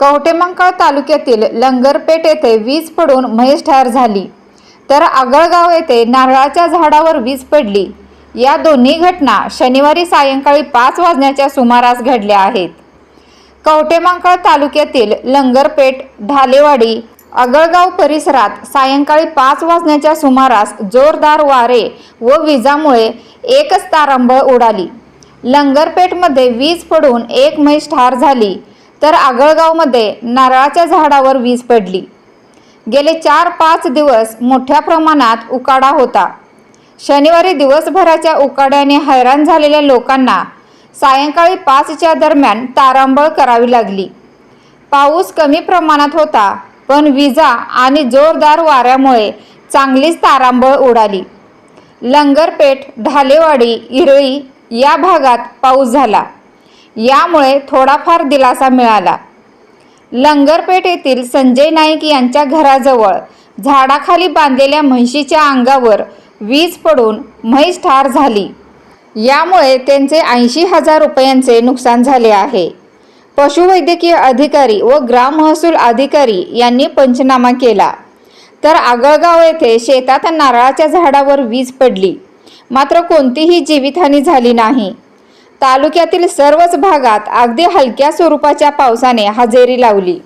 कवठेमहांकाळ तालुक्यातील लंगरपेठ येथे वीज पडून म्हैस ठार झाली, तर आगळगाव येथे नारळाच्या झाडावर वीज पडली। या दोन्ही घटना शनिवारी सायंकाळी 5 वाजण्याच्या सुमारास घडल्या आहेत। कवठेमहांकाळ तालुक्यातील लंगरपेठ, ढालेवाडी, आगळगाव परिसरात सायंकाळी 5 वाजण्याच्या सुमारास जोरदार वारे व विजामुळे एकच तारांबळ उडाली। लंगरपेठमध्ये वीज पडून एक म्हैस ठार झाली, तर आगळगावमध्ये नारळाच्या झाडावर वीज पडली। गेले 4-5 दिवस मोठ्या प्रमाणात उकाडा होता। शनिवारी दिवसभराच्या उकाड्याने हैराण झालेल्या लोकांना सायंकाळी 5च्या दरम्यान तारांबळ करावी लागली। पाऊस कमी प्रमाणात होता, पण विजा आणि जोरदार वाऱ्यामुळे चांगलीच तारांबळ उडाली। लंगरपेठ, ढालेवाडी, इरळी या भागात पाऊस झाला, यामुळे थोडाफार दिलासा मिळाला। लंगरपेठ येथील संजय नाईक यांच्या घराजवळ झाडाखाली बांधलेल्या म्हशीच्या अंगावर वीज पडून म्हैस ठार झाली। यामुळे त्यांचे 80,000 रुपयांचे नुकसान झाले आहे। पशुवैद्यकीय अधिकारी व ग्राम महसूल अधिकारी यांनी पंचनामा केला, तर आगळगाव येथे शेतात नारळाच्या झाडावर वीज पडली, मात्र कोणतीही जीवितहानी झाली नाही। तालुक्यातील सर्वच भागात अगदी हलक्या स्वरूपाच्या पावसाने हजेरी लावली।